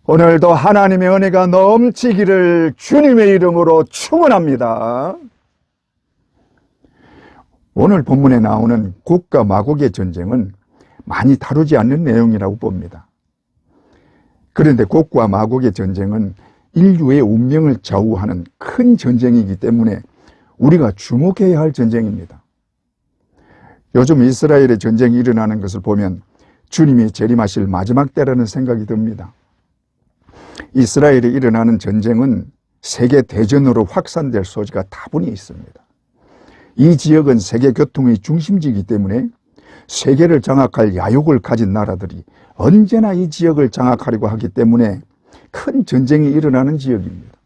오늘도 하나님의 은혜가 넘치기를 주님의 이름으로 축원합니다. 오늘 본문에 나오는 곡과 마곡의 전쟁은 많이 다루지 않는 내용이라고 봅니다. 그런데 곡과 마곡의 전쟁은 인류의 운명을 좌우하는 큰 전쟁이기 때문에 우리가 주목해야 할 전쟁입니다. 요즘 이스라엘의 전쟁이 일어나는 것을 보면 주님이 재림하실 마지막 때라는 생각이 듭니다. 이스라엘에 일어나는 전쟁은 세계 대전으로 확산될 소지가 다분히 있습니다. 이 지역은 세계 교통의 중심지이기 때문에 세계를 장악할 야욕을 가진 나라들이 언제나 이 지역을 장악하려고 하기 때문에 큰 전쟁이 일어나는 지역입니다.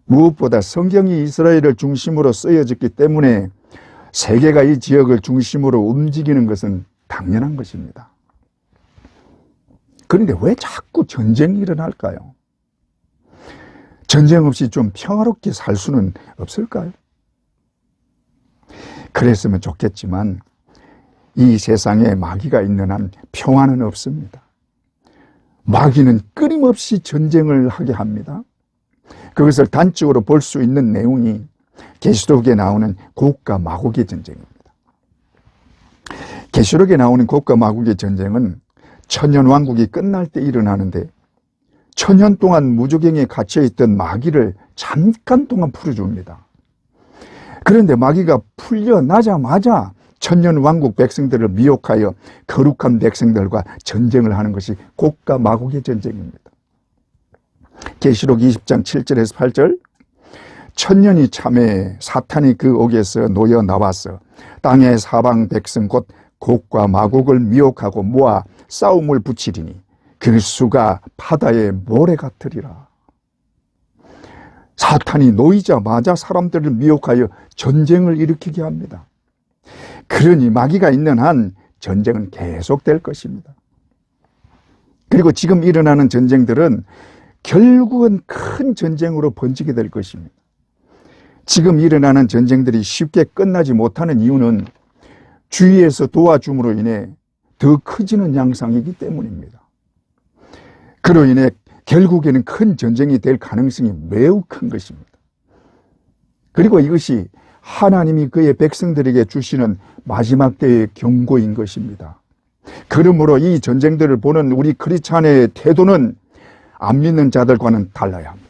무엇보다 성경이 이스라엘을 중심으로 쓰여졌기 때문에 세계가 이 지역을 중심으로 움직이는 것은 당연한 것입니다. 그런데 왜 자꾸 전쟁이 일어날까요? 전쟁 없이 좀 평화롭게 살 수는 없을까요? 그랬으면 좋겠지만 이 세상에 마귀가 있는 한 평화는 없습니다. 마귀는 끊임없이 전쟁을 하게 합니다. 그것을 단적으로 볼 수 있는 내용이 계시록에 나오는 곡과 마곡의 전쟁입니다. 계시록에 나오는 곡과 마곡의 전쟁은 천년왕국이 끝날 때 일어나는데 천년 동안 무저갱에 갇혀있던 마귀를 잠깐 동안 풀어줍니다. 그런데 마귀가 풀려나자마자 천년왕국 백성들을 미혹하여 거룩한 백성들과 전쟁을 하는 것이 곡과 마곡의 전쟁입니다. 계시록 20장 7절에서 8절, 천년이 참에 사탄이 그 옥에서 놓여 나와서 땅의 사방 백성 곧 곡과 마곡을 미혹하고 모아 싸움을 붙이리니 그 수가 바다의 모래 같으리라. 사탄이 놓이자마자 사람들을 미혹하여 전쟁을 일으키게 합니다. 그러니 마귀가 있는 한 전쟁은 계속될 것입니다. 그리고 지금 일어나는 전쟁들은 결국은 큰 전쟁으로 번지게 될 것입니다. 지금 일어나는 전쟁들이 쉽게 끝나지 못하는 이유는 주위에서 도와줌으로 인해 더 커지는 양상이기 때문입니다. 그로 인해 결국에는 큰 전쟁이 될 가능성이 매우 큰 것입니다. 그리고 이것이 하나님이 그의 백성들에게 주시는 마지막 때의 경고인 것입니다. 그러므로 이 전쟁들을 보는 우리 크리스찬의 태도는 안 믿는 자들과는 달라야 합니다.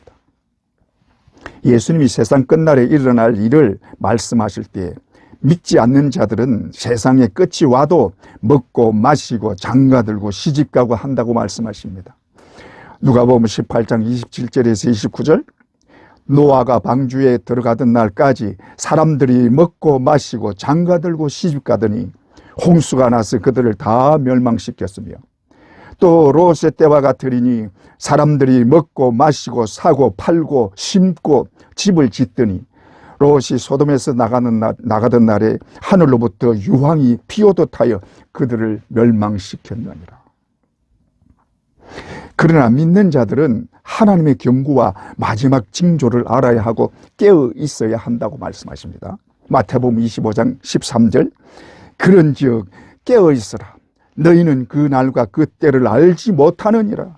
예수님이 세상 끝날에 일어날 일을 말씀하실 때 믿지 않는 자들은 세상의 끝이 와도 먹고 마시고 장가들고 시집가고 한다고 말씀하십니다. 누가복음 18장 27절에서 29절, 노아가 방주에 들어가던 날까지 사람들이 먹고 마시고 장가들고 시집가더니 홍수가 나서 그들을 다 멸망시켰으며 또 롯의 때와 같으리니 사람들이 먹고 마시고 사고 팔고 심고 집을 짓더니 롯이 소돔에서 나가던 날에 하늘로부터 유황이 피오듯 하여 그들을 멸망시켰느니라. 그러나 믿는 자들은 하나님의 경고와 마지막 징조를 알아야 하고 깨어 있어야 한다고 말씀하십니다. 마태복음 25장 13절, 그런즉 깨어 있으라. 너희는 그 날과 그 때를 알지 못하느니라.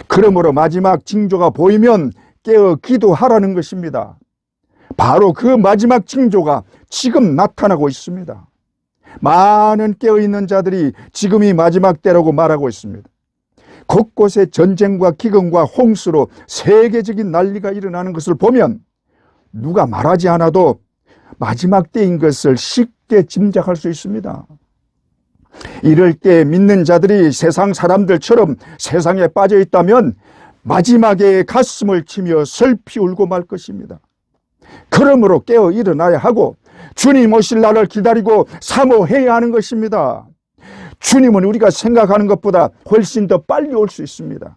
그러므로 마지막 징조가 보이면 깨어 기도하라는 것입니다. 바로 그 마지막 징조가 지금 나타나고 있습니다. 많은 깨어있는 자들이 지금이 마지막 때라고 말하고 있습니다. 곳곳에 전쟁과 기근과 홍수로 세계적인 난리가 일어나는 것을 보면 누가 말하지 않아도 마지막 때인 것을 쉽게 짐작할 수 있습니다. 이럴 때 믿는 자들이 세상 사람들처럼 세상에 빠져 있다면 마지막에 가슴을 치며 슬피 울고 말 것입니다. 그러므로 깨어 일어나야 하고 주님 오실 날을 기다리고 사모해야 하는 것입니다. 주님은 우리가 생각하는 것보다 훨씬 더 빨리 올 수 있습니다.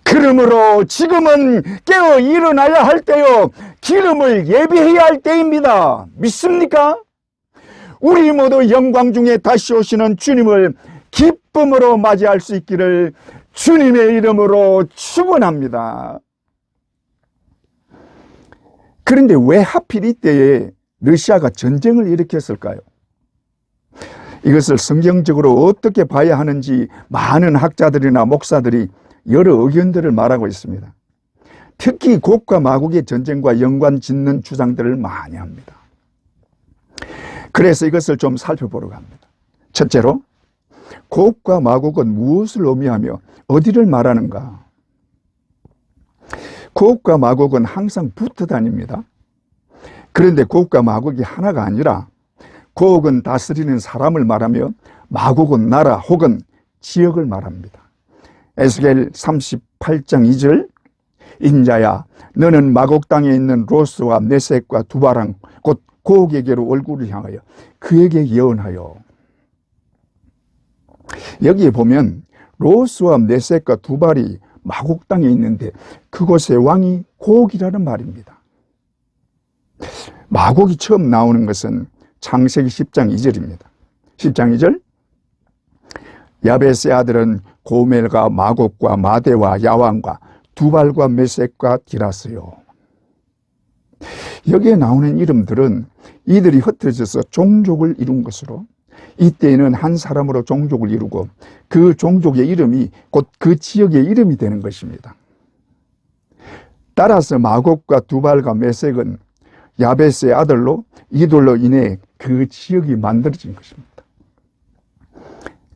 그러므로 지금은 깨어 일어나야 할 때요, 기름을 예비해야 할 때입니다. 믿습니까? 우리 모두 영광 중에 다시 오시는 주님을 기쁨으로 맞이할 수 있기를 주님의 이름으로 축원합니다. 그런데 왜 하필 이때에 러시아가 전쟁을 일으켰을까요? 이것을 성경적으로 어떻게 봐야 하는지 많은 학자들이나 목사들이 여러 의견들을 말하고 있습니다. 특히 곡과 마곡의 전쟁과 연관 짓는 주장들을 많이 합니다. 그래서 이것을 좀 살펴보려고 합니다. 첫째로, 곡과 마곡은 무엇을 의미하며 어디를 말하는가? 곡과 마곡은 항상 붙어 다닙니다. 그런데 곡과 마곡이 하나가 아니라 곡은 다스리는 사람을 말하며 마곡은 나라 혹은 지역을 말합니다. 에스겔 38장 2절, 인자야 너는 마곡 땅에 있는 로스와 메섹과 두바랑 곧 곡에게로 얼굴을 향하여 그에게 예언하여. 여기에 보면 로스와 메섹과 두발이 마곡 땅에 있는데 그곳의 왕이 곡이라는 말입니다. 마곡이 처음 나오는 것은 창세기 10장 2절입니다. 10장 2절, 야베스의 아들은 고멜과 마곡과 마대와 야왕과 두발과 메섹과 디라스요. 여기에 나오는 이름들은 이들이 흩어져서 종족을 이룬 것으로, 이때에는 한 사람으로 종족을 이루고 그 종족의 이름이 곧 그 지역의 이름이 되는 것입니다. 따라서 마곡과 두발과 메섹은 야베스의 아들로 이들로 인해 그 지역이 만들어진 것입니다.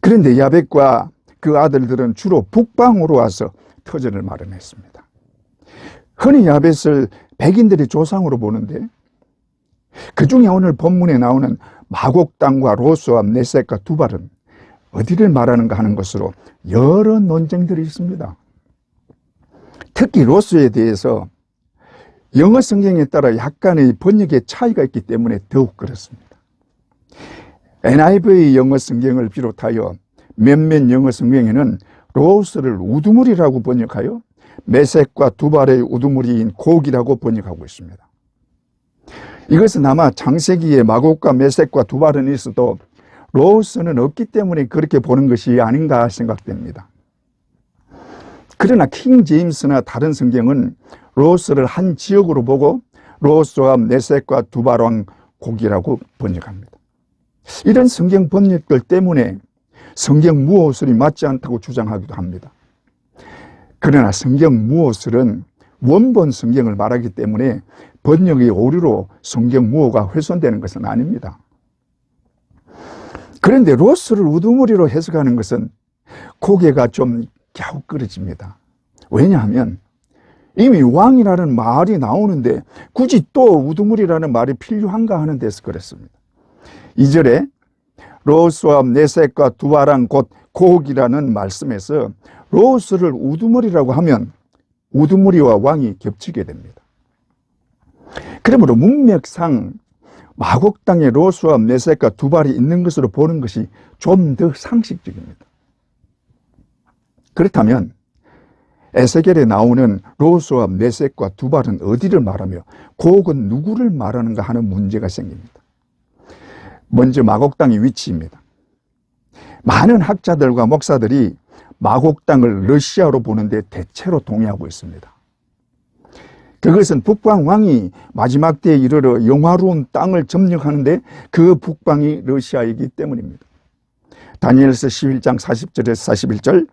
그런데 야벳과 그 아들들은 주로 북방으로 와서 터전을 마련했습니다. 흔히 야벳을 백인들의 조상으로 보는데 그 중에 오늘 본문에 나오는 마곡 땅과 로스와 메섹과 두발은 어디를 말하는가 하는 것으로 여러 논쟁들이 있습니다. 특히 로스에 대해서 영어 성경에 따라 약간의 번역의 차이가 있기 때문에 더욱 그렇습니다. NIV 영어 성경을 비롯하여 몇몇 영어 성경에는 로스를 우두머리라고 번역하여 메섹과 두발의 우두머리인 곡이라고 번역하고 있습니다. 이것은 아마 창세기에 마곡과 메섹과 두발은 있어도 로스는 없기 때문에 그렇게 보는 것이 아닌가 생각됩니다. 그러나 킹 제임스나 다른 성경은 로스를 한 지역으로 보고 로스와 메섹과 두발왕 곡이라고 번역합니다. 이런 성경 번역들 때문에 성경 무호설이 맞지 않다고 주장하기도 합니다. 그러나 성경 무호설은 원본 성경을 말하기 때문에 번역의 오류로 성경 무호가 훼손되는 것은 아닙니다. 그런데 로스를 우두머리로 해석하는 것은 고개가 좀 갸웃거려집니다. 왜냐하면 이미 왕이라는 말이 나오는데 굳이 또 우두머리라는 말이 필요한가 하는 데서 그랬습니다. 2절에 로스와 메섹과 두바랑 곧 곡이라는 말씀에서 로스를 우두머리라고 하면 우두머리와 왕이 겹치게 됩니다. 그러므로 문맥상 마곡 땅에 로스와 메섹과 두발이 있는 것으로 보는 것이 좀 더 상식적입니다. 그렇다면 에스겔에 나오는 로스와 메섹과 두발은 어디를 말하며 곡은 누구를 말하는가 하는 문제가 생깁니다. 먼저 마곡 땅의 위치입니다. 많은 학자들과 목사들이 마곡 땅을 러시아로 보는데 대체로 동의하고 있습니다. 그것은 북방 왕이 마지막 때에 이르러 영화로운 땅을 점령하는데 그 북방이 러시아이기 때문입니다. 다니엘서 11장 40절에서 41절,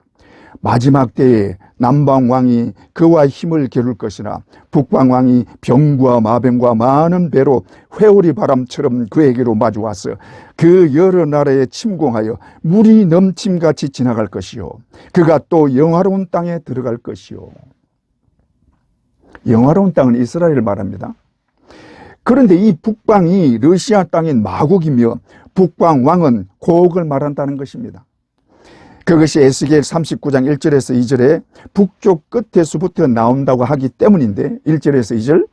마지막 때에 남방 왕이 그와 힘을 겨룰 것이나 북방 왕이 병과 마병과 많은 배로 회오리 바람처럼 그에게로 마주와서 그 여러 나라에 침공하여 물이 넘침같이 지나갈 것이요 그가 또 영화로운 땅에 들어갈 것이요. 영화로운 땅은 이스라엘을 말합니다. 그런데 이 북방이 러시아 땅인 마곡이며 북방 왕은 곡을 말한다는 것입니다. 그것이 에스겔 39장 1절에서 2절에 북쪽 끝에서부터 나온다고 하기 때문인데 1절에서 2절,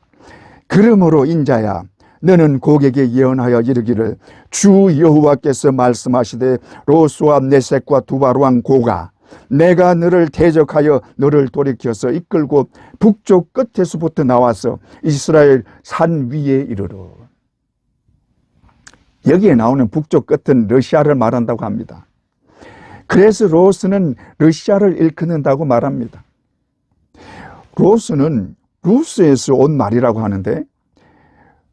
그러므로 인자야 너는 곡에게 예언하여 이르기를 주 여호와께서 말씀하시되 로스와 메섹과 두발 왕 고가 내가 너를 대적하여 너를 돌이켜서 이끌고 북쪽 끝에서부터 나와서 이스라엘 산 위에 이르러. 여기에 나오는 북쪽 끝은 러시아를 말한다고 합니다. 그래서 로스는 러시아를 일컫는다고 말합니다. 로스는 루스에서 온 말이라고 하는데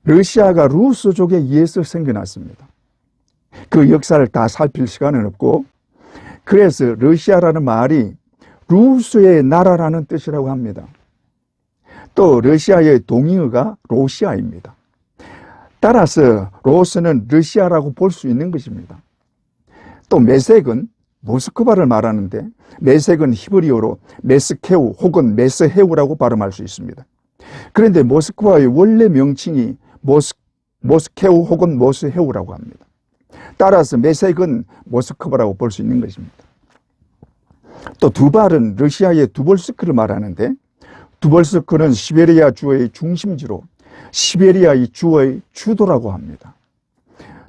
러시아가 루스족에 의해서 생겨났습니다. 그 역사를 다 살필 시간은 없고, 그래서 러시아라는 말이 루스의 나라라는 뜻이라고 합니다. 또 러시아의 동의어가 로시아입니다. 따라서 로스는 러시아라고 볼 수 있는 것입니다. 또 메색은 모스크바를 말하는데 메색은 히브리어로 메스케우 혹은 메스헤우라고 발음할 수 있습니다. 그런데 모스크바의 원래 명칭이 모스케우 혹은 모스헤우라고 합니다. 따라서 메색은 모스크바라고 볼 수 있는 것입니다. 또 두발은 러시아의 두볼스크를 말하는데 두볼스크는 시베리아 주의 중심지로 시베리아의 주의 주도라고 합니다.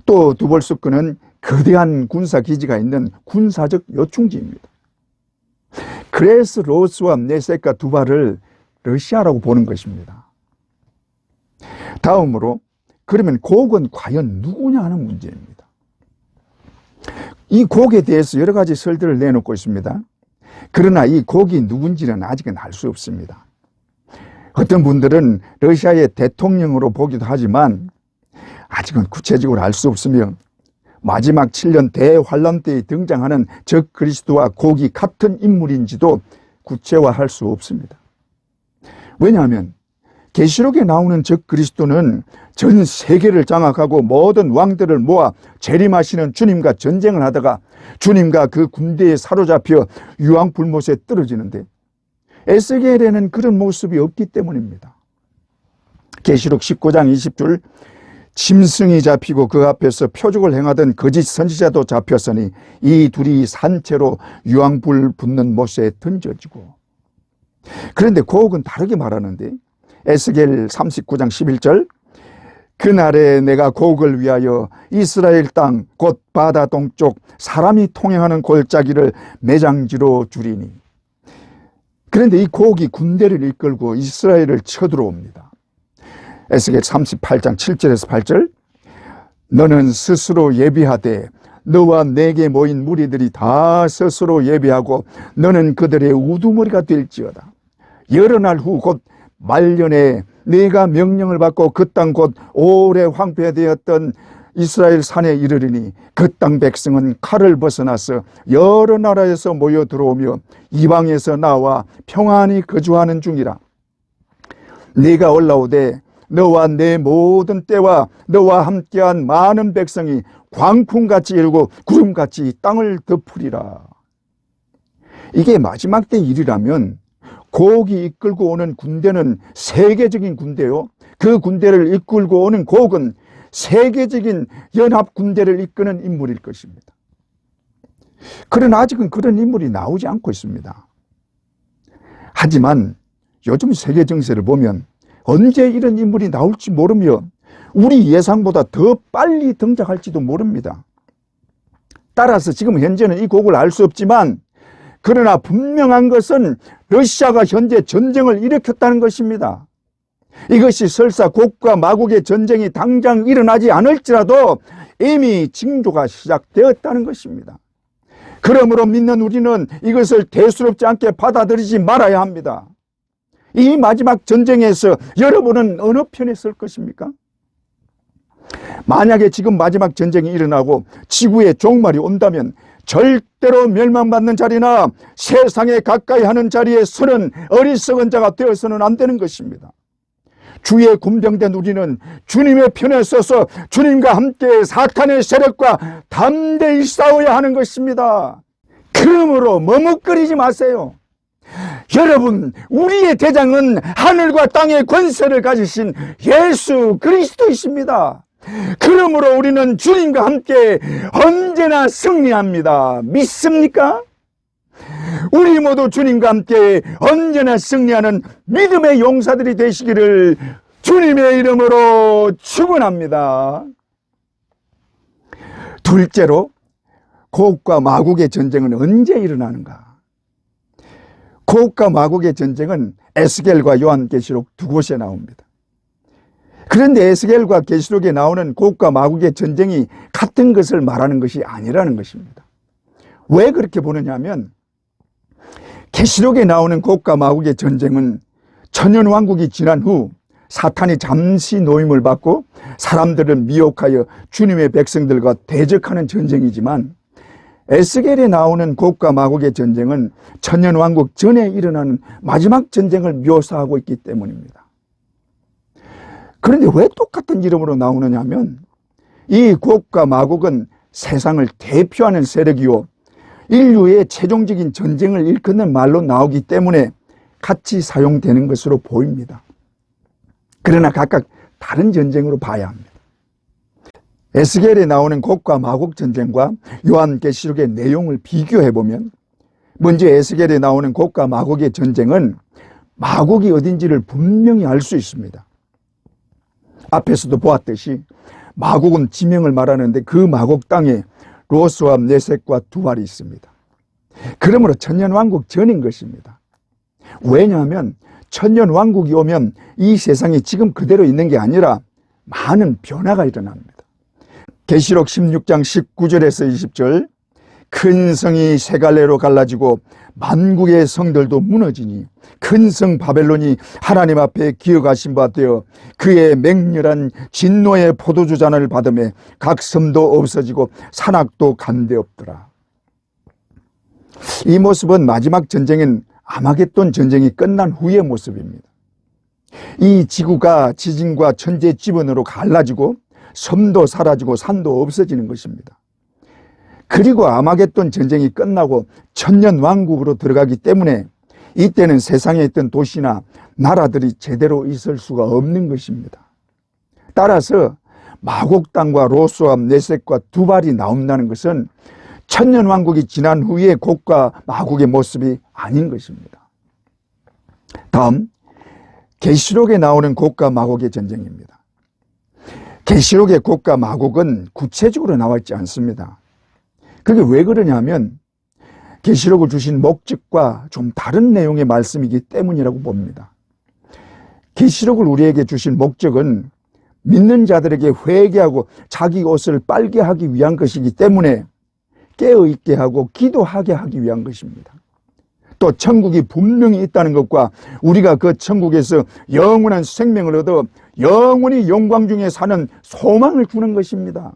또 두볼스크는 거대한 군사기지가 있는 군사적 요충지입니다. 그래서 로스와 네색과 두발을 러시아라고 보는 것입니다. 다음으로 그러면 곡은 과연 누구냐 하는 문제입니다. 이 곡에 대해서 여러 가지 설들을 내놓고 있습니다. 그러나 이 곡이 누군지는 아직은 알 수 없습니다. 어떤 분들은 러시아의 대통령으로 보기도 하지만 아직은 구체적으로 알 수 없으며 마지막 7년 대환란 때에 등장하는 적 그리스도와 곡이 같은 인물인지도 구체화할 수 없습니다. 왜냐하면 계시록에 나오는 적 그리스도는 전 세계를 장악하고 모든 왕들을 모아 재림하시는 주님과 전쟁을 하다가 주님과 그 군대에 사로잡혀 유황불못에 떨어지는데 에스겔에는 그런 모습이 없기 때문입니다. 계시록 19장 20절 짐승이 잡히고 그 앞에서 표적을 행하던 거짓 선지자도 잡혔으니 이 둘이 산채로 유황불 붙는 못에 던져지고. 그런데 곡은 다르게 말하는데 에스겔 39장 11절 그날에 내가 곡을 위하여 이스라엘 땅 곧 바다 동쪽 사람이 통행하는 골짜기를 매장지로 주리니. 그런데 이 곡이 군대를 이끌고 이스라엘을 쳐들어옵니다. 에스겔 38장 7절에서 8절 너는 스스로 예비하되 너와 내게 모인 무리들이 다 스스로 예비하고 너는 그들의 우두머리가 될지어다. 여러 날 후 곧 말년에 네가 명령을 받고 그 땅 곧 오래 황폐되었던 이스라엘 산에 이르리니 그 땅 백성은 칼을 벗어나서 여러 나라에서 모여 들어오며 이방에서 나와 평안히 거주하는 중이라. 네가 올라오되 너와 내 모든 때와 너와 함께한 많은 백성이 광풍같이 일고 구름같이 땅을 덮으리라. 이게 마지막 때 일이라면 곡이 이끌고 오는 군대는 세계적인 군대요. 그 군대를 이끌고 오는 곡은 세계적인 연합 군대를 이끄는 인물일 것입니다. 그러나 아직은 그런 인물이 나오지 않고 있습니다. 하지만 요즘 세계 정세를 보면 언제 이런 인물이 나올지 모르며 우리 예상보다 더 빨리 등장할지도 모릅니다. 따라서 지금 현재는 이 곡을 알 수 없지만 그러나 분명한 것은 러시아가 현재 전쟁을 일으켰다는 것입니다. 이것이 설사 곡과 마곡의 전쟁이 당장 일어나지 않을지라도 이미 징조가 시작되었다는 것입니다. 그러므로 믿는 우리는 이것을 대수롭지 않게 받아들이지 말아야 합니다. 이 마지막 전쟁에서 여러분은 어느 편에 설 것입니까? 만약에 지금 마지막 전쟁이 일어나고 지구에 종말이 온다면 절대로 멸망받는 자리나 세상에 가까이 하는 자리에 서는 어리석은 자가 되어서는 안 되는 것입니다. 주의 군병된 우리는 주님의 편에 서서 주님과 함께 사탄의 세력과 담대히 싸워야 하는 것입니다. 그러므로 머뭇거리지 마세요. 여러분, 우리의 대장은 하늘과 땅의 권세를 가지신 예수 그리스도이십니다. 그러므로 우리는 주님과 함께 언제나 승리합니다. 믿습니까? 우리 모두 주님과 함께 언제나 승리하는 믿음의 용사들이 되시기를 주님의 이름으로 축원합니다. 둘째로, 곡과 마곡의 전쟁은 언제 일어나는가? 곡과 마곡의 전쟁은 에스겔과 요한계시록 두 곳에 나옵니다. 그런데 에스겔과 계시록에 나오는 곡과 마곡의 전쟁이 같은 것을 말하는 것이 아니라는 것입니다. 왜 그렇게 보느냐 하면 계시록에 나오는 곡과 마곡의 전쟁은 천년왕국이 지난 후 사탄이 잠시 노임을 받고 사람들을 미혹하여 주님의 백성들과 대적하는 전쟁이지만 에스겔에 나오는 곡과 마곡의 전쟁은 천년왕국 전에 일어나는 마지막 전쟁을 묘사하고 있기 때문입니다. 그런데 왜 똑같은 이름으로 나오느냐 하면 이 곡과 마곡은 세상을 대표하는 세력이요 인류의 최종적인 전쟁을 일컫는 말로 나오기 때문에 같이 사용되는 것으로 보입니다. 그러나 각각 다른 전쟁으로 봐야 합니다. 에스겔에 나오는 곡과 마곡 전쟁과 요한계시록의 내용을 비교해보면 먼저 에스겔에 나오는 곡과 마곡의 전쟁은 마곡이 어딘지를 분명히 알 수 있습니다. 앞에서도 보았듯이 마곡은 지명을 말하는데 그 마곡 땅에 로스와 네색과 두발이 있습니다. 그러므로 천년왕국 전인 것입니다. 왜냐하면 천년왕국이 오면 이 세상이 지금 그대로 있는 게 아니라 많은 변화가 일어납니다. 계시록 16장 19절에서 20절 큰 성이 세 갈래로 갈라지고 만국의 성들도 무너지니 큰 성 바벨론이 하나님 앞에 기어가신 바 되어 그의 맹렬한 진노의 포도주 잔을 받으며 각 섬도 없어지고 산악도 간데 없더라. 이 모습은 마지막 전쟁인 아마겟돈 전쟁이 끝난 후의 모습입니다. 이 지구가 지진과 천재 지변으로 갈라지고 섬도 사라지고 산도 없어지는 것입니다. 그리고 아마겟돈 전쟁이 끝나고 천년왕국으로 들어가기 때문에 이때는 세상에 있던 도시나 나라들이 제대로 있을 수가 없는 것입니다. 따라서 마곡 땅과 로스와 네색과 두발이 나온다는 것은 천년왕국이 지난 후에 곡과 마곡의 모습이 아닌 것입니다. 다음 계시록에 나오는 곡과 마곡의 전쟁입니다. 계시록의 곡과 마곡은 구체적으로 나와 있지 않습니다. 그게 왜 그러냐면 계시록을 주신 목적과 좀 다른 내용의 말씀이기 때문이라고 봅니다. 계시록을 우리에게 주신 목적은 믿는 자들에게 회개하고 자기 옷을 빨게 하기 위한 것이기 때문에 깨어있게 하고 기도하게 하기 위한 것입니다. 또 천국이 분명히 있다는 것과 우리가 그 천국에서 영원한 생명을 얻어 영원히 영광 중에 사는 소망을 주는 것입니다.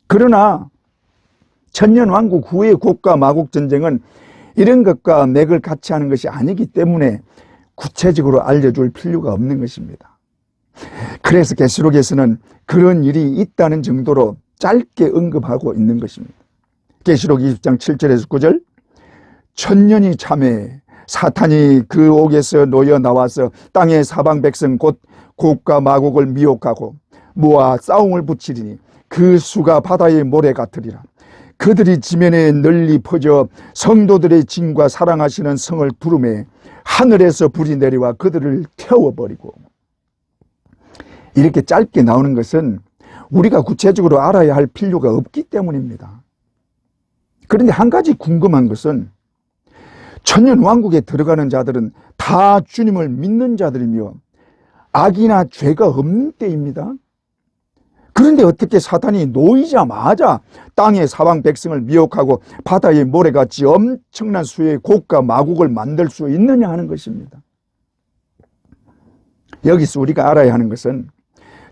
그러나 천년왕국 후의 곡과 마곡 전쟁은 이런 것과 맥을 같이 하는 것이 아니기 때문에 구체적으로 알려줄 필요가 없는 것입니다. 그래서 계시록에서는 그런 일이 있다는 정도로 짧게 언급하고 있는 것입니다. 계시록 20장 7절에서 9절 천년이 참해 사탄이 그 옥에서 놓여 나와서 땅의 사방 백성 곧 곡과 마곡을 미혹하고 모아 싸움을 붙이리니 그 수가 바다의 모래 같으리라. 그들이 지면에 널리 퍼져 성도들의 진과 사랑하시는 성을 두르매 하늘에서 불이 내려와 그들을 태워버리고. 이렇게 짧게 나오는 것은 우리가 구체적으로 알아야 할 필요가 없기 때문입니다. 그런데 한 가지 궁금한 것은 천년왕국에 들어가는 자들은 다 주님을 믿는 자들이며 악이나 죄가 없는 때입니다. 그런데 어떻게 사탄이 놓이자마자 땅의 사방 백성을 미혹하고 바다의 모래같이 엄청난 수의 곡과 마곡을 만들 수 있느냐 하는 것입니다. 여기서 우리가 알아야 하는 것은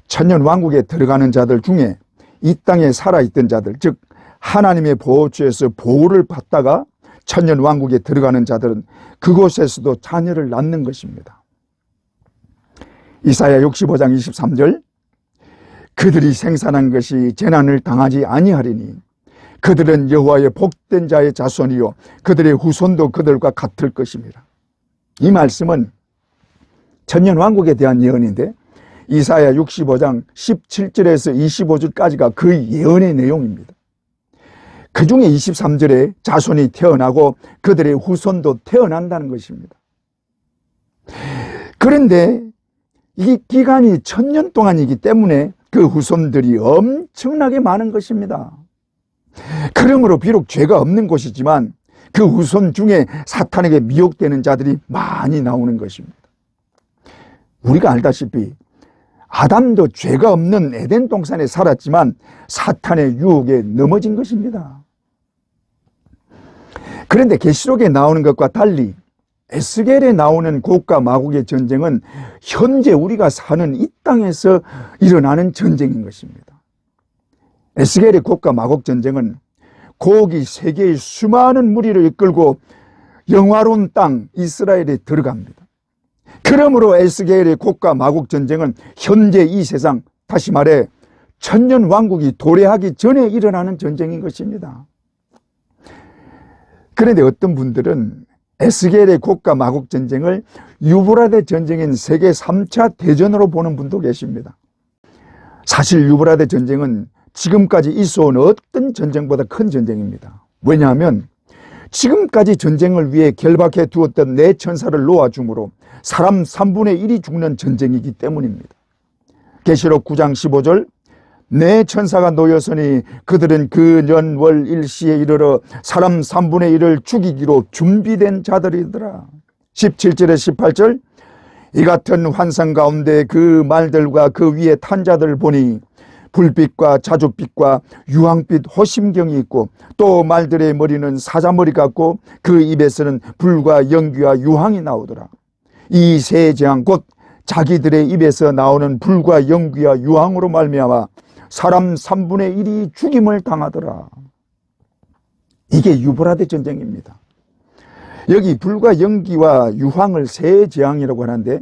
천년왕국에 들어가는 자들 중에 이 땅에 살아있던 자들, 즉 하나님의 보호주에서 보호를 받다가 천년왕국에 들어가는 자들은 그곳에서도 자녀를 낳는 것입니다. 이사야 65장 23절 그들이 생산한 것이 재난을 당하지 아니하리니 그들은 여호와의 복된 자의 자손이요 그들의 후손도 그들과 같을 것입니다. 이 말씀은 천년왕국에 대한 예언인데 이사야 65장 17절에서 25절까지가 그 예언의 내용입니다. 그 중에 23절에 자손이 태어나고 그들의 후손도 태어난다는 것입니다. 그런데 이 기간이 1000년 동안이기 때문에 그 후손들이 엄청나게 많은 것입니다. 그러므로 비록 죄가 없는 곳이지만 그 후손 중에 사탄에게 미혹되는 자들이 많이 나오는 것입니다. 우리가 알다시피 아담도 죄가 없는 에덴 동산에 살았지만 사탄의 유혹에 넘어진 것입니다. 그런데 계시록에 나오는 것과 달리 에스겔에 나오는 곡과 마곡의 전쟁은 현재 우리가 사는 이 땅에서 일어나는 전쟁인 것입니다. 에스겔의 곡과 마곡 전쟁은 고기 세계의 수많은 무리를 이끌고 영화로운 땅 이스라엘에 들어갑니다. 그러므로 에스겔의 곡과 마곡 전쟁은 현재 이 세상, 다시 말해 천년 왕국이 도래하기 전에 일어나는 전쟁인 것입니다. 그런데 어떤 분들은 에스겔의 곡과 마곡 전쟁을 유브라데 전쟁인 세계 3차 대전으로 보는 분도 계십니다. 사실 유브라데 전쟁은 지금까지 있어온 어떤 전쟁보다 큰 전쟁입니다. 왜냐하면 지금까지 전쟁을 위해 결박해 두었던 네 천사를 놓아줌으로 사람 3분의 1이 죽는 전쟁이기 때문입니다. 계시록 9장 15절, 네 천사가 놓였으니 그들은 그 년 월 일시에 이르러 사람 3분의 1을 죽이기로 준비된 자들이더라. 17절에 18절, 이 같은 환상 가운데 그 말들과 그 위에 탄 자들을 보니 불빛과 자줏빛과 유황빛 호심경이 있고 또 말들의 머리는 사자머리 같고 그 입에서는 불과 연기와 유황이 나오더라. 이 세 재앙 곧 자기들의 입에서 나오는 불과 연기와 유황으로 말미암아 사람 3분의 1이 죽임을 당하더라. 이게 유브라데 전쟁입니다. 여기 불과 연기와 유황을 세 재앙이라고 하는데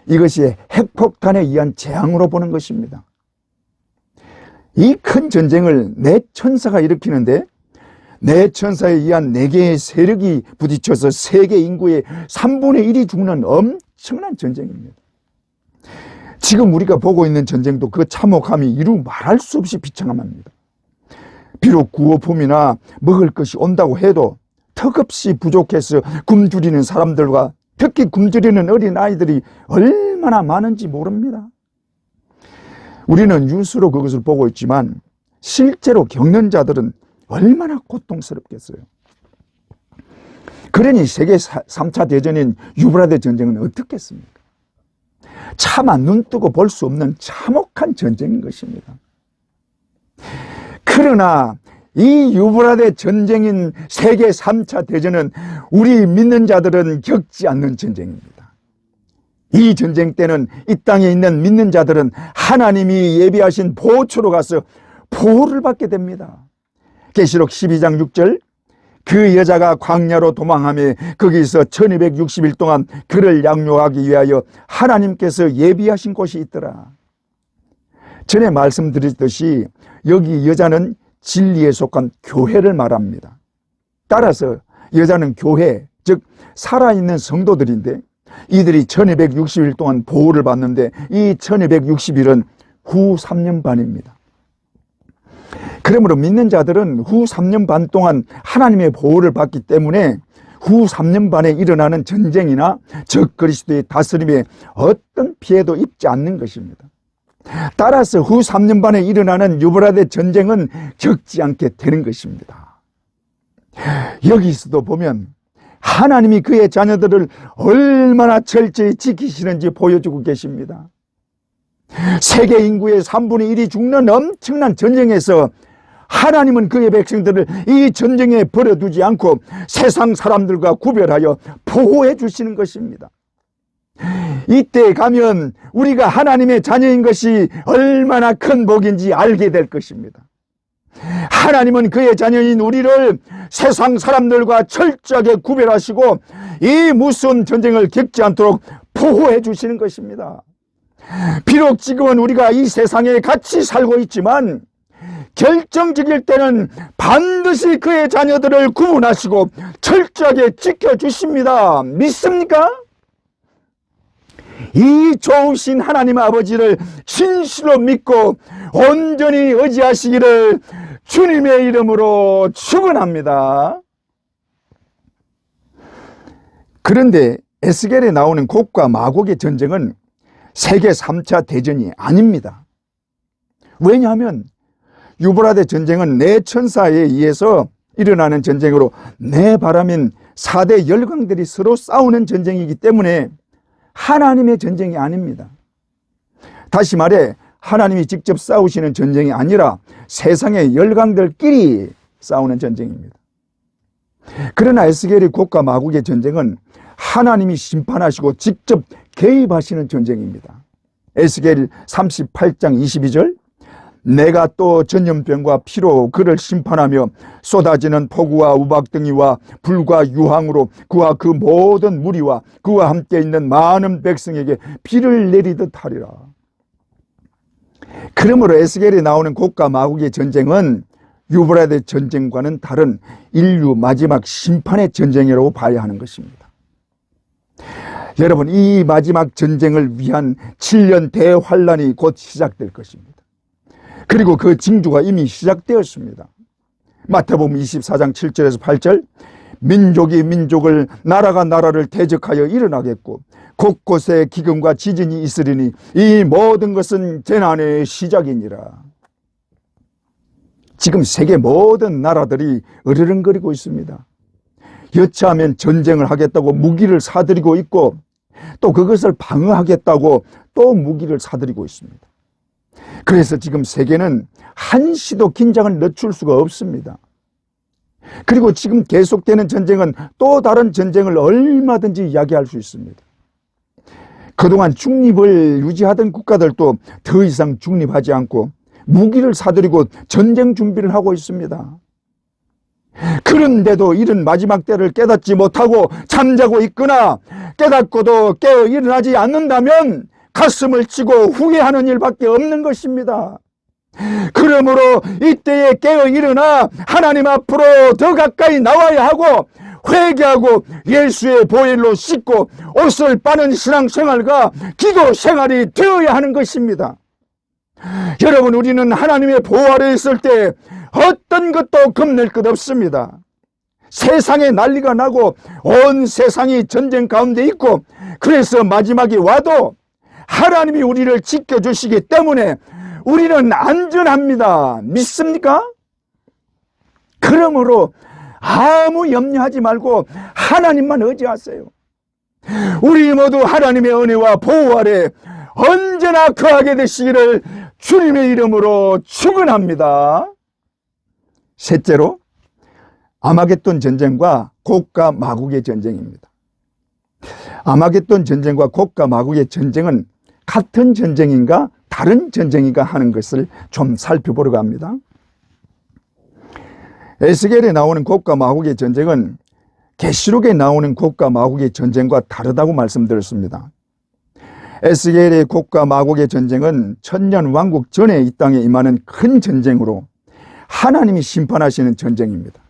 이것이 핵폭탄에 의한 재앙으로 보는 것입니다. 이 큰 전쟁을 네 천사가 일으키는데 네 천사에 의한 네 개의 세력이 부딪혀서 세계 인구의 3분의 1이 죽는 엄청난 전쟁입니다. 지금 우리가 보고 있는 전쟁도 그 참혹함이 이루 말할 수 없이 비참합니다. 비록 구호품이나 먹을 것이 온다고 해도 턱없이 부족해서 굶주리는 사람들과 특히 굶주리는 어린아이들이 얼마나 많은지 모릅니다. 우리는 뉴스로 그것을 보고 있지만 실제로 겪는 자들은 얼마나 고통스럽겠어요. 그러니 세계 3차 대전인 유브라데 전쟁은 어떻겠습니까? 차마 눈 뜨고 볼 수 없는 참혹한 전쟁인 것입니다. 그러나 이 유브라데 전쟁인 세계 3차 대전은 우리 믿는 자들은 겪지 않는 전쟁입니다. 이 전쟁 때는 이 땅에 있는 믿는 자들은 하나님이 예비하신 보호처로 가서 보호를 받게 됩니다. 계시록 12장 6절, 그 여자가 광야로 도망하며 거기서 1260일 동안 그를 양육하기 위하여 하나님께서 예비하신 곳이 있더라. 전에 말씀드렸듯이 여기 여자는 진리에 속한 교회를 말합니다. 따라서 여자는 교회, 즉 살아있는 성도들인데 이들이 1260일 동안 보호를 받는데 이 1260일은 후 3년 반입니다. 그러므로 믿는 자들은 후 3년 반 동안 하나님의 보호를 받기 때문에 후 3년 반에 일어나는 전쟁이나 적 그리스도의 다스림에 어떤 피해도 입지 않는 것입니다. 따라서 후 3년 반에 일어나는 유브라데 전쟁은 겪지 않게 되는 것입니다. 여기서도 보면 하나님이 그의 자녀들을 얼마나 철저히 지키시는지 보여주고 계십니다. 세계 인구의 3분의 1이 죽는 엄청난 전쟁에서 하나님은 그의 백성들을 이 전쟁에 버려두지 않고 세상 사람들과 구별하여 보호해 주시는 것입니다. 이때 가면 우리가 하나님의 자녀인 것이 얼마나 큰 복인지 알게 될 것입니다. 하나님은 그의 자녀인 우리를 세상 사람들과 철저하게 구별하시고 이 무서운 전쟁을 겪지 않도록 보호해 주시는 것입니다. 비록 지금은 우리가 이 세상에 같이 살고 있지만 결정적일 때는 반드시 그의 자녀들을 구분하시고 철저하게 지켜주십니다. 믿습니까? 이 좋으신 하나님 아버지를 진실로 믿고 온전히 의지하시기를 주님의 이름으로 축원합니다. 그런데 에스겔에 나오는 곡과 마곡의 전쟁은 세계 3차 대전이 아닙니다. 왜냐하면 유브라데 전쟁은 네 천사에 의해서 일어나는 전쟁으로 네 바람인 4대 열강들이 서로 싸우는 전쟁이기 때문에 하나님의 전쟁이 아닙니다. 다시 말해 하나님이 직접 싸우시는 전쟁이 아니라 세상의 열강들끼리 싸우는 전쟁입니다. 그러나 에스겔의 곡과 마곡의 전쟁은 하나님이 심판하시고 직접 개입하시는 전쟁입니다. 에스겔 38장 22절, 내가 또 전염병과 피로 그를 심판하며 쏟아지는 폭우와 우박등이와 불과 유황으로 그와 그 모든 무리와 그와 함께 있는 많은 백성에게 비를 내리듯 하리라. 그러므로 에스겔에 나오는 곡과 마곡의 전쟁은 유브라데 전쟁과는 다른 인류 마지막 심판의 전쟁이라고 봐야 하는 것입니다. 여러분, 이 마지막 전쟁을 위한 7년 대환란이 곧 시작될 것입니다. 그리고 그 징조가 이미 시작되었습니다. 마태복음 24장 7절에서 8절, 민족이 민족을, 나라가 나라를 대적하여 일어나겠고 곳곳에 기근과 지진이 있으리니 이 모든 것은 재난의 시작이니라. 지금 세계 모든 나라들이 으르렁거리고 있습니다. 여차하면 전쟁을 하겠다고 무기를 사들이고 있고 또 그것을 방어하겠다고 또 무기를 사들이고 있습니다. 그래서 지금 세계는 한시도 긴장을 늦출 수가 없습니다. 그리고 지금 계속되는 전쟁은 또 다른 전쟁을 얼마든지 이야기할 수 있습니다. 그동안 중립을 유지하던 국가들도 더 이상 중립하지 않고 무기를 사들이고 전쟁 준비를 하고 있습니다. 그런데도 이런 마지막 때를 깨닫지 못하고 잠자고 있거나 깨닫고도 깨어 일어나지 않는다면 가슴을 치고 후회하는 일밖에 없는 것입니다. 그러므로 이때에 깨어 일어나 하나님 앞으로 더 가까이 나와야 하고 회개하고 예수의 보혈로 씻고 옷을 빠는 신앙생활과 기도 생활이 되어야 하는 것입니다. 여러분, 우리는 하나님의 보호 아래 있을 때 어떤 것도 겁낼 것 없습니다. 세상에 난리가 나고 온 세상이 전쟁 가운데 있고 그래서 마지막이 와도 하나님이 우리를 지켜주시기 때문에 우리는 안전합니다. 믿습니까? 그러므로 아무 염려하지 말고 하나님만 의지하세요. 우리 모두 하나님의 은혜와 보호 아래 언제나 거하게 되시기를 주님의 이름으로 축원합니다. 셋째로 아마겟돈 전쟁과 곡과 마곡의 전쟁입니다. 아마겟돈 전쟁과 곡과 마곡의 전쟁은 같은 전쟁인가 다른 전쟁인가 하는 것을 좀 살펴보려고 합니다. 에스겔에 나오는 곡과 마곡의 전쟁은 계시록에 나오는 곡과 마곡의 전쟁과 다르다고 말씀드렸습니다. 에스겔의 곡과 마곡의 전쟁은 천년 왕국 전에 이 땅에 임하는 큰 전쟁으로 하나님이 심판하시는 전쟁입니다.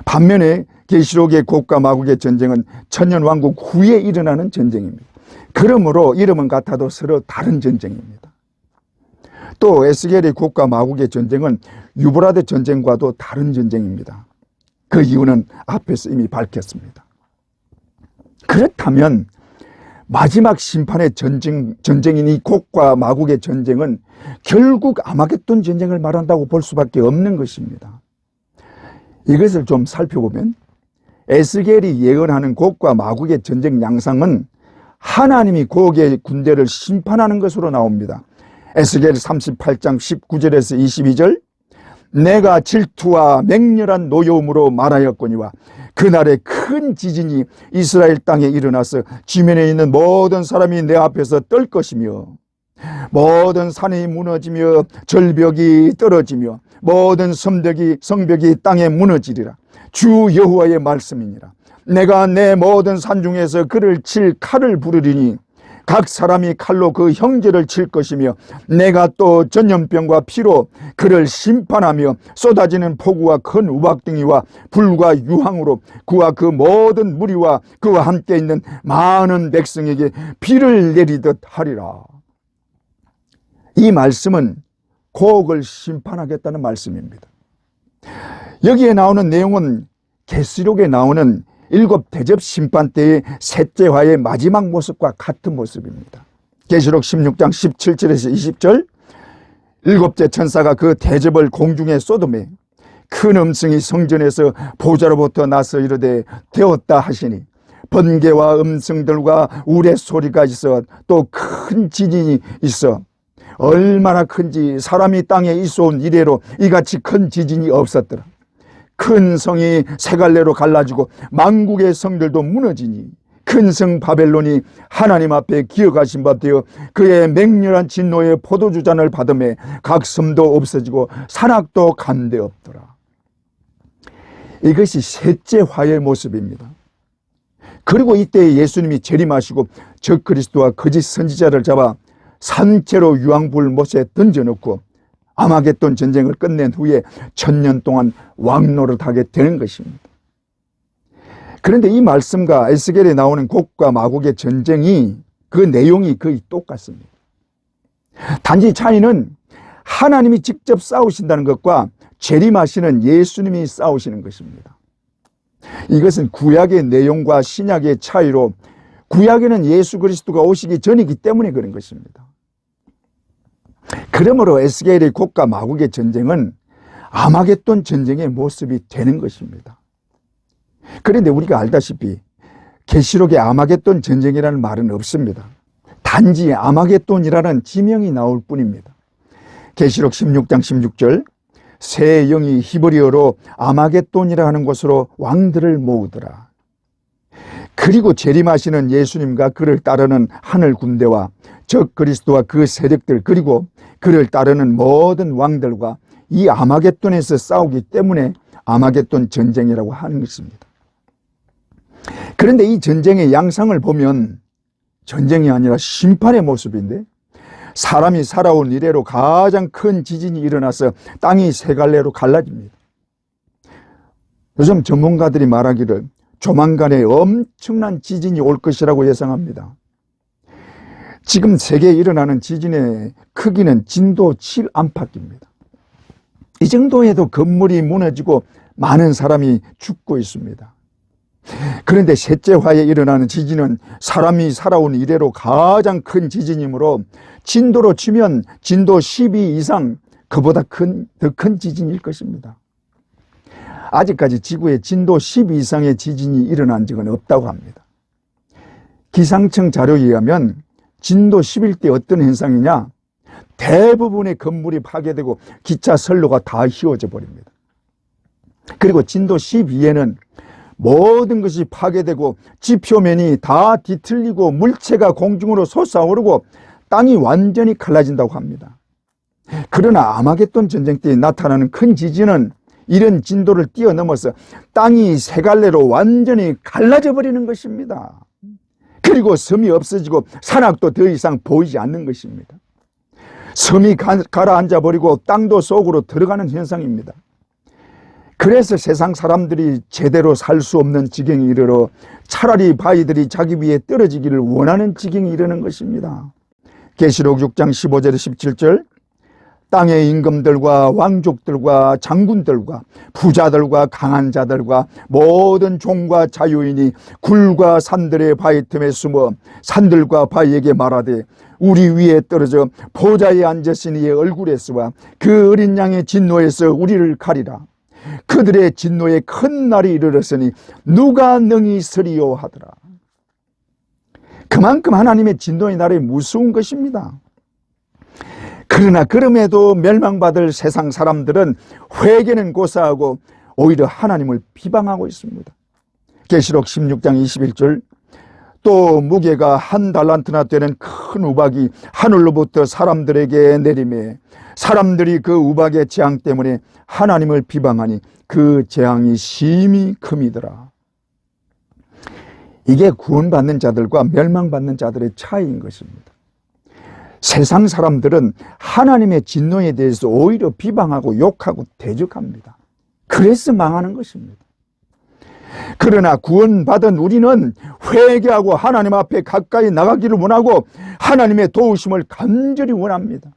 반면에 계시록의 곡과 마곡의 전쟁은 천년 왕국 후에 일어나는 전쟁입니다. 그러므로 이름은 같아도 서로 다른 전쟁입니다. 또 에스겔의 곡과 마곡의 전쟁은 유브라데 전쟁과도 다른 전쟁입니다. 그 이유는 앞에서 이미 밝혔습니다. 그렇다면 마지막 심판의 전쟁인 이 곡과 마곡의 전쟁은 결국 아마겟돈 전쟁을 말한다고 볼 수밖에 없는 것입니다. 이것을 좀 살펴보면 에스겔이 예언하는 곡과 마곡의 전쟁 양상은 하나님이 곡의 군대를 심판하는 것으로 나옵니다. 에스겔 38장 19절에서 22절, 내가 질투와 맹렬한 노여움으로 말하였거니와 그날에 큰 지진이 이스라엘 땅에 일어나서 지면에 있는 모든 사람이 내 앞에서 떨 것이며 모든 산이 무너지며 절벽이 떨어지며 모든 성벽이 땅에 무너지리라. 주 여호와의 말씀이니라. 내가 내 모든 산 중에서 그를 칠 칼을 부르리니 각 사람이 칼로 그 형제를 칠 것이며 내가 또 전염병과 피로 그를 심판하며 쏟아지는 폭우와 큰 우박등이와 불과 유황으로 그와 그 모든 무리와 그와 함께 있는 많은 백성에게 비를 내리듯 하리라. 이 말씀은 곡을 심판하겠다는 말씀입니다. 여기에 나오는 내용은 계시록에 나오는 7 대접 심판 때의 셋째 화의 마지막 모습과 같은 모습입니다. 계시록 16장 17절에서 20절, 7째 천사가 그 대접을 공중에 쏟음에 큰 음성이 성전에서 보좌로부터 나서 이르되 되었다 하시니 번개와 음성들과 우레 소리가 있어 또 큰 지진이 있어 얼마나 큰지 사람이 땅에 있어온 이래로 이같이 큰 지진이 없었더라. 큰 성이 세 갈래로 갈라지고 만국의 성들도 무너지니 큰 성 바벨론이 하나님 앞에 기어가신 바 되어 그의 맹렬한 진노의 포도주잔을 받음에 각 섬도 없어지고 산악도 간데 없더라. 이것이 셋째 화의 모습입니다. 그리고 이때 예수님이 재림하시고 적그리스도와 거짓 선지자를 잡아 산채로 유황불 못에 던져놓고 아마겟돈 전쟁을 끝낸 후에 1000년 동안 왕노릇하게 되는 것입니다. 그런데 이 말씀과 에스겔에 나오는 곡과 마곡의 전쟁이 그 내용이 거의 똑같습니다. 단지 차이는 하나님이 직접 싸우신다는 것과 재림하시는 예수님이 싸우시는 것입니다. 이것은 구약의 내용과 신약의 차이로 구약에는 예수 그리스도가 오시기 전이기 때문에 그런 것입니다. 그러므로 에스겔의 곡과 마곡의 전쟁은 아마겟돈 전쟁의 모습이 되는 것입니다. 그런데 우리가 알다시피 계시록에 아마겟돈 전쟁이라는 말은 없습니다. 단지 아마겟돈이라는 지명이 나올 뿐입니다. 계시록 16장 16절 새 영이 히브리어로 아마겟돈이라 하는 곳으로 왕들을 모으더라. 그리고 재림하시는 예수님과 그를 따르는 하늘 군대와 적 그리스도와 그 세력들 그리고 그를 따르는 모든 왕들과 이 아마겟돈에서 싸우기 때문에 아마겟돈 전쟁이라고 하는 것입니다. 그런데 이 전쟁의 양상을 보면 전쟁이 아니라 심판의 모습인데 사람이 살아온 이래로 가장 큰 지진이 일어나서 땅이 세 갈래로 갈라집니다. 요즘 전문가들이 말하기를 조만간에 엄청난 지진이 올 것이라고 예상합니다. 지금 세계에 일어나는 지진의 크기는 진도 7 안팎입니다. 이 정도에도 건물이 무너지고 많은 사람이 죽고 있습니다. 그런데 셋째 화에 일어나는 지진은 사람이 살아온 이래로 가장 큰 지진이므로 진도로 치면 진도 12 이상 그보다 더 큰 지진일 것입니다. 아직까지 지구에 진도 12 이상의 지진이 일어난 적은 없다고 합니다. 기상청 자료에 의하면 진도 11대 어떤 현상이냐? 대부분의 건물이 파괴되고 기차 선로가 다 휘어져 버립니다. 그리고 진도 12에는 모든 것이 파괴되고 지표면이 다 뒤틀리고 물체가 공중으로 솟아오르고 땅이 완전히 갈라진다고 합니다. 그러나 아마겟돈 전쟁 때 나타나는 큰 지진은 이런 진도를 뛰어넘어서 땅이 세 갈래로 완전히 갈라져 버리는 것입니다. 그리고 섬이 없어지고 산악도 더 이상 보이지 않는 것입니다. 섬이 가라앉아 버리고 땅도 속으로 들어가는 현상입니다. 그래서 세상 사람들이 제대로 살 수 없는 지경에 이르러 차라리 바위들이 자기 위에 떨어지기를 원하는 지경에 이르는 것입니다. 계시록 6장 15절에 17절 땅의 임금들과 왕족들과 장군들과 부자들과 강한 자들과 모든 종과 자유인이 굴과 산들의 바위 틈에 숨어 산들과 바위에게 말하되 우리 위에 떨어져 보좌에 앉으신 이의 얼굴에서와 그 어린 양의 진노에서 우리를 가리라. 그들의 진노에 큰 날이 이르렀으니 누가 능히 서리요 하더라. 그만큼 하나님의 진노의 날이 무서운 것입니다. 그러나 그럼에도 멸망받을 세상 사람들은 회개는 고사하고 오히려 하나님을 비방하고 있습니다. 계시록 16장 21절 또 무게가 1 달란트나 되는 큰 우박이 하늘로부터 사람들에게 내리매 사람들이 그 우박의 재앙 때문에 하나님을 비방하니 그 재앙이 심히 큼이더라. 이게 구원받는 자들과 멸망받는 자들의 차이인 것입니다. 세상 사람들은 하나님의 진노에 대해서 오히려 비방하고 욕하고 대적합니다. 그래서 망하는 것입니다. 그러나 구원받은 우리는 회개하고 하나님 앞에 가까이 나가기를 원하고 하나님의 도우심을 간절히 원합니다.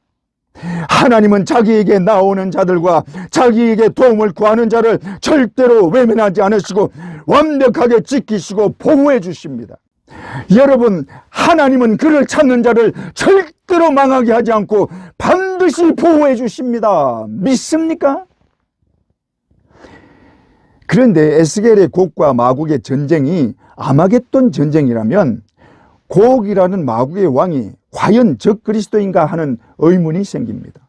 하나님은 자기에게 나오는 자들과 자기에게 도움을 구하는 자를 절대로 외면하지 않으시고 완벽하게 지키시고 보호해 주십니다. 여러분, 하나님은 그를 찾는 자를 절대로 망하게 하지 않고 반드시 보호해 주십니다. 믿습니까? 그런데 에스겔의 곡과 마곡의 전쟁이 아마겟돈 전쟁이라면 곡이라는 마곡의 왕이 과연 적그리스도인가 하는 의문이 생깁니다.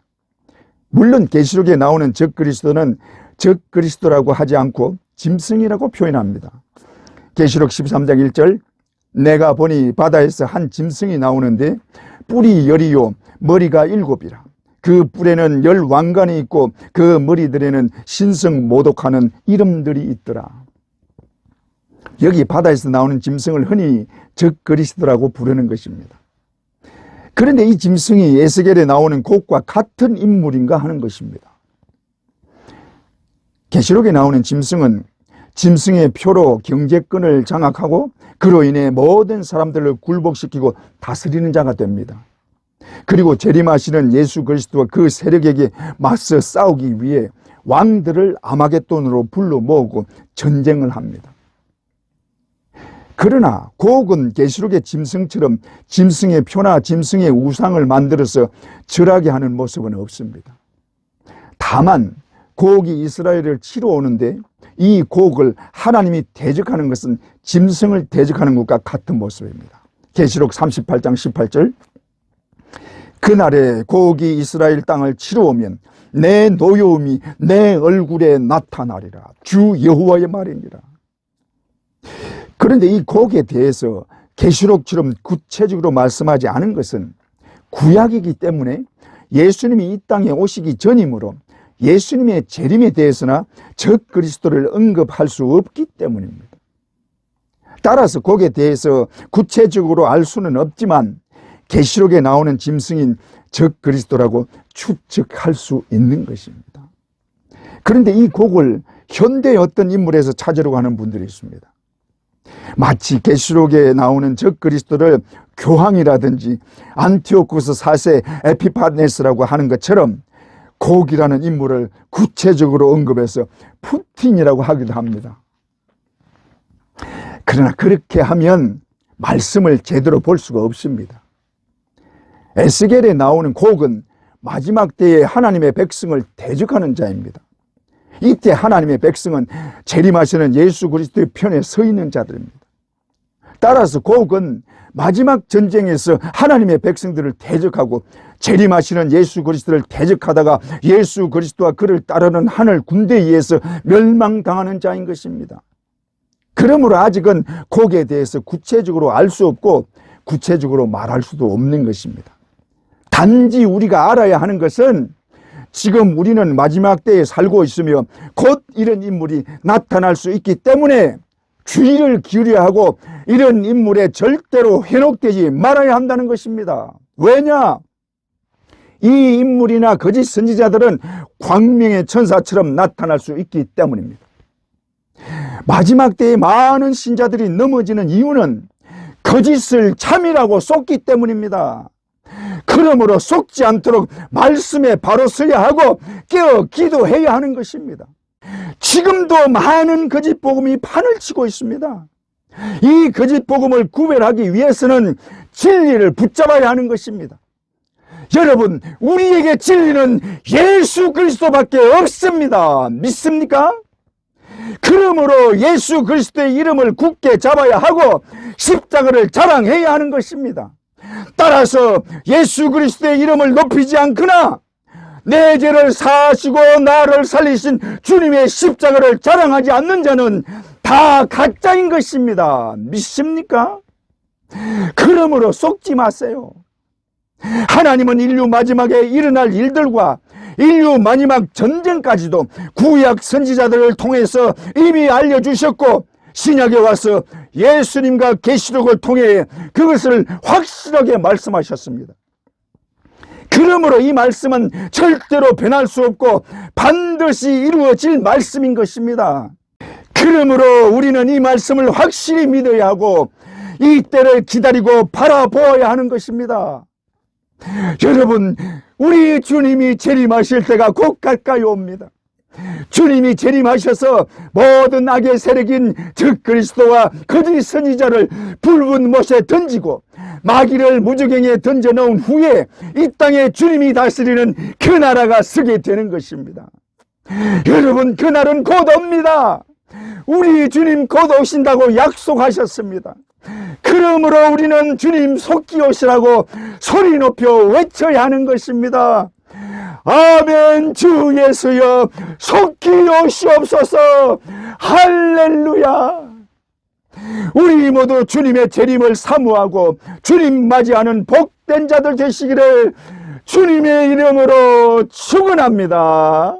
물론 계시록에 나오는 적그리스도는 적그리스도라고 하지 않고 짐승이라고 표현합니다. 계시록 13장 1절 내가 보니 바다에서 한 짐승이 나오는데 뿔이 10이요 머리가 7이라. 그 뿔에는 10왕관이 있고 그 머리들에는 신성모독하는 이름들이 있더라. 여기 바다에서 나오는 짐승을 흔히 적그리스도라고 부르는 것입니다. 그런데 이 짐승이 에스겔에 나오는 곡과 같은 인물인가 하는 것입니다. 계시록에 나오는 짐승은 짐승의 표로 경제권을 장악하고 그로 인해 모든 사람들을 굴복시키고 다스리는 자가 됩니다. 그리고 재림하시는 예수 그리스도와 그 세력에게 맞서 싸우기 위해 왕들을 아마겟돈으로 불러 모으고 전쟁을 합니다. 그러나 곡은 계시록의 짐승처럼 짐승의 표나 짐승의 우상을 만들어서 절하게 하는 모습은 없습니다. 다만 곡이 이스라엘을 치러 오는데 이 곡을 하나님이 대적하는 것은 짐승을 대적하는 것과 같은 모습입니다. 계시록 38장 18절 그날에 곡이 이스라엘 땅을 치러 오면 내 노여움이 내 얼굴에 나타나리라. 주 여호와의 말이니라. 그런데 이 곡에 대해서 계시록처럼 구체적으로 말씀하지 않은 것은 구약이기 때문에 예수님이 이 땅에 오시기 전이므로 예수님의 재림에 대해서나 적그리스도를 언급할 수 없기 때문입니다. 따라서 곡에 대해서 구체적으로 알 수는 없지만 계시록에 나오는 짐승인 적그리스도라고 추측할 수 있는 것입니다. 그런데 이 곡을 현대의 어떤 인물에서 찾으려고 하는 분들이 있습니다. 마치 계시록에 나오는 적그리스도를 교황이라든지 안티오쿠스 4세 에피파네스라고 하는 것처럼 곡이라는 인물을 구체적으로 언급해서 푸틴이라고 하기도 합니다. 그러나 그렇게 하면 말씀을 제대로 볼 수가 없습니다. 에스겔에 나오는 곡은 마지막 때에 하나님의 백성을 대적하는 자입니다. 이때 하나님의 백성은 재림하시는 예수 그리스도의 편에 서 있는 자들입니다. 따라서 곡은 마지막 전쟁에서 하나님의 백성들을 대적하고 재림하시는 예수 그리스도를 대적하다가 예수 그리스도와 그를 따르는 하늘 군대에 의해서 멸망당하는 자인 것입니다. 그러므로 아직은 곡에 대해서 구체적으로 알 수 없고 구체적으로 말할 수도 없는 것입니다. 단지 우리가 알아야 하는 것은 지금 우리는 마지막 때에 살고 있으며 곧 이런 인물이 나타날 수 있기 때문에 주의를 기울여야 하고 이런 인물에 절대로 현혹되지 말아야 한다는 것입니다. 왜냐? 이 인물이나 거짓 선지자들은 광명의 천사처럼 나타날 수 있기 때문입니다. 마지막 때에 많은 신자들이 넘어지는 이유는 거짓을 참이라고 쏟기 때문입니다. 그러므로 속지 않도록 말씀에 바로 서야 하고 깨어 기도해야 하는 것입니다. 지금도 많은 거짓 복음이 판을 치고 있습니다. 이 거짓 복음을 구별하기 위해서는 진리를 붙잡아야 하는 것입니다. 여러분, 우리에게 진리는 예수 그리스도밖에 없습니다. 믿습니까? 그러므로 예수 그리스도의 이름을 굳게 잡아야 하고 십자가를 자랑해야 하는 것입니다. 따라서 예수 그리스도의 이름을 높이지 않거나 내 죄를 사하시고 나를 살리신 주님의 십자가를 자랑하지 않는 자는 다 가짜인 것입니다. 믿습니까? 그러므로 속지 마세요. 하나님은 인류 마지막에 일어날 일들과 인류 마지막 전쟁까지도 구약 선지자들을 통해서 이미 알려주셨고 신약에 와서 예수님과 계시록을 통해 그것을 확실하게 말씀하셨습니다. 그러므로 이 말씀은 절대로 변할 수 없고 반드시 이루어질 말씀인 것입니다. 그러므로 우리는 이 말씀을 확실히 믿어야 하고 이 때를 기다리고 바라보아야 하는 것입니다. 여러분, 우리 주님이 재림하실 때가 곧 가까이 옵니다. 주님이 재림하셔서 모든 악의 세력인 적그리스도와 거짓 선지자를 붉은 못에 던지고 마귀를 무저갱에 던져놓은 후에 이 땅에 주님이 다스리는 그 나라가 서게 되는 것입니다. 여러분, 그 날은 곧 옵니다. 우리 주님 곧 오신다고 약속하셨습니다. 그러므로 우리는 주님 속기 오시라고 소리 높여 외쳐야 하는 것입니다. 아멘. 주 예수여 속기 오시옵소서. 할렐루야. 우리 모두 주님의 재림을 사모하고 주님 맞이하는 복된 자들 되시기를 주님의 이름으로 축원합니다.